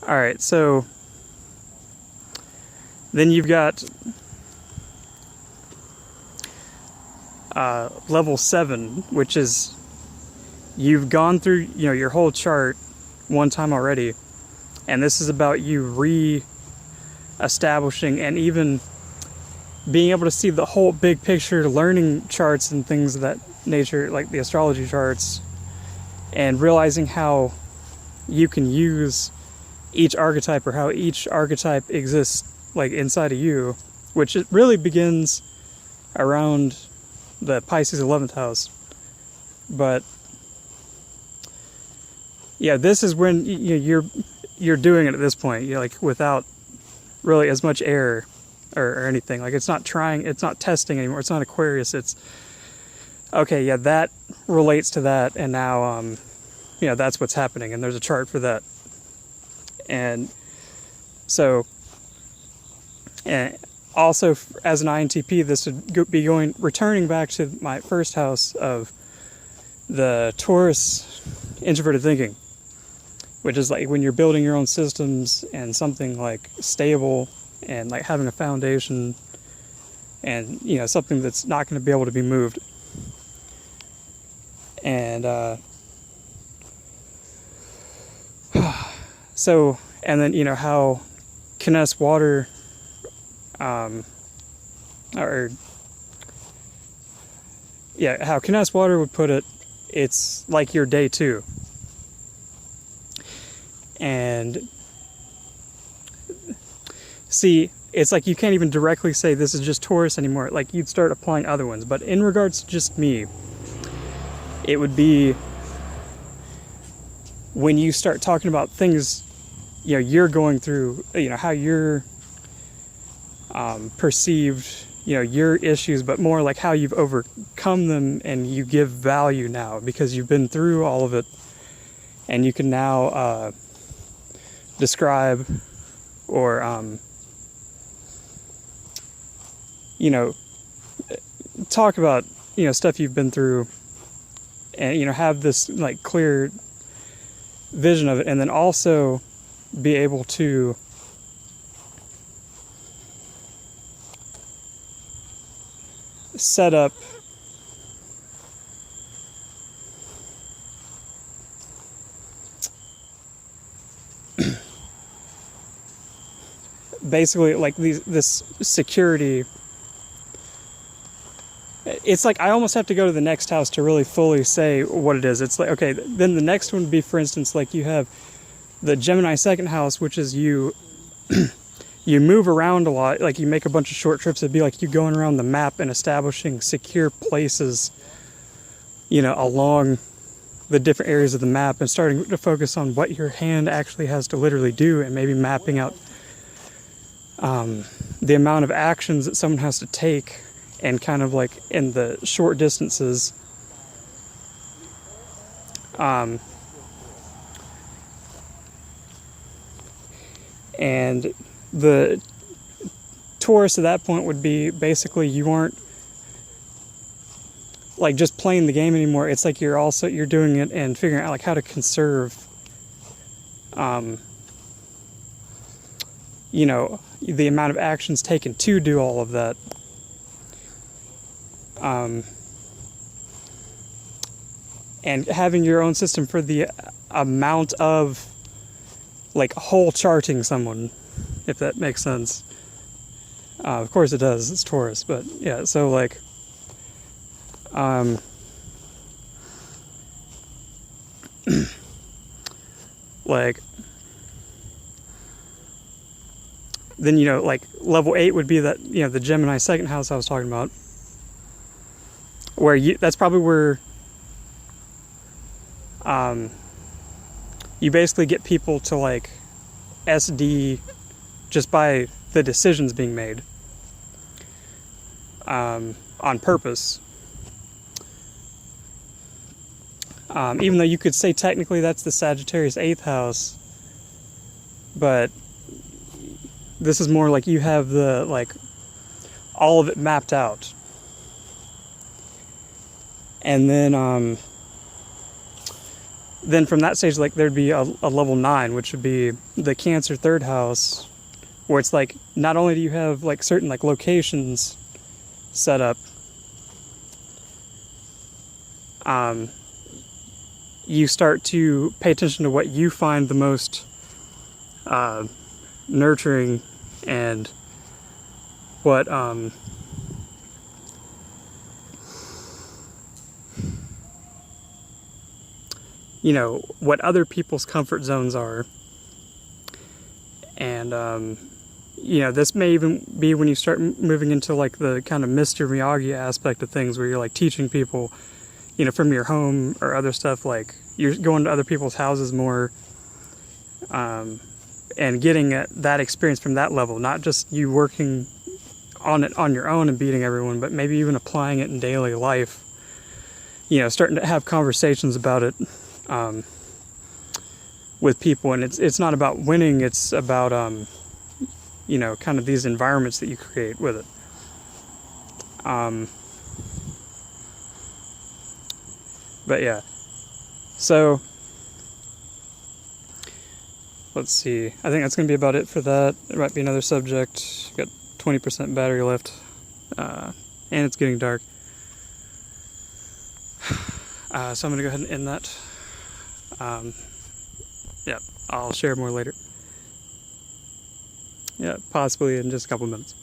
All right, so then you've got level 7, which is you've gone through your whole chart one time already, and this is about you re-establishing and even being able to see the whole big picture, learning charts and things of that nature, like the astrology charts, and realizing how you can use each archetype or how each archetype exists like inside of you, which it really begins around the Pisces 11th house. But yeah, this is when you're doing it at this point. You're like without really as much error or anything. Like it's not testing anymore. It's not Aquarius. It's okay. Yeah, that relates to that, and now that's what's happening, and there's a chart for that. And so, and also as an INTP, this would be returning back to my first house of the Taurus introverted thinking, which is like when you're building your own systems and something like stable and like having a foundation and something that's not going to be able to be moved. And so, and then how Kness Water how Kness Water would put it, it's like your day 2. And see, it's like you can't even directly say this is just Taurus anymore. Like you'd start applying other ones. But in regards to just me, it would be when you start talking about things you're going through, how you're perceived, your issues, but more like how you've overcome them and you give value now because you've been through all of it, and you can now describe or talk about stuff you've been through, and have this like clear vision of it, and then also be able to set up basically like this security. It's like I almost have to go to the next house to really fully say what it is. It's like, okay, then the next one would be, for instance, like you have the Gemini 2nd house, which is you move around a lot, like you make a bunch of short trips. It'd be like you going around the map and establishing secure places, along the different areas of the map, and starting to focus on what your hand actually has to literally do, and maybe mapping out the amount of actions that someone has to take, and kind of like in the short distances. And the Taurus at that point would be basically you aren't like just playing the game anymore. It's like you're doing it and figuring out like how to conserve the amount of actions taken to do all of that. And having your own system for the amount of like whole charting someone, if that makes sense. Of course it does, it's Taurus, but yeah, so like like then like level 8 would be that the Gemini 2nd house I was talking about, where that's probably where you basically get people to like SD just by the decisions being made on purpose. Even though you could say technically that's the Sagittarius 8th house, but this is more like you have the like all of it mapped out. And then then from that stage, like there'd be a level 9, which would be the Cancer third house, where it's like not only do you have like certain like locations set up, you start to pay attention to what you find the most nurturing, and what you know, what other people's comfort zones are. And you know, this may even be when you start moving into like the kind of Mr. Miyagi aspect of things, where you're like teaching people, you know, from your home or other stuff, like you're going to other people's houses more, and getting that experience from that level, not just you working on it on your own and beating everyone, but maybe even applying it in daily life, you know, starting to have conversations about it with people. And it's not about winning, it's about you know, kind of these environments that you create with it. But yeah, so let's see, I think that's going to be about it for that. There might be another subject. Got 20% battery left, and it's getting dark, so I'm going to go ahead and end that. Yeah, I'll share more later. Yeah, possibly in just a couple minutes.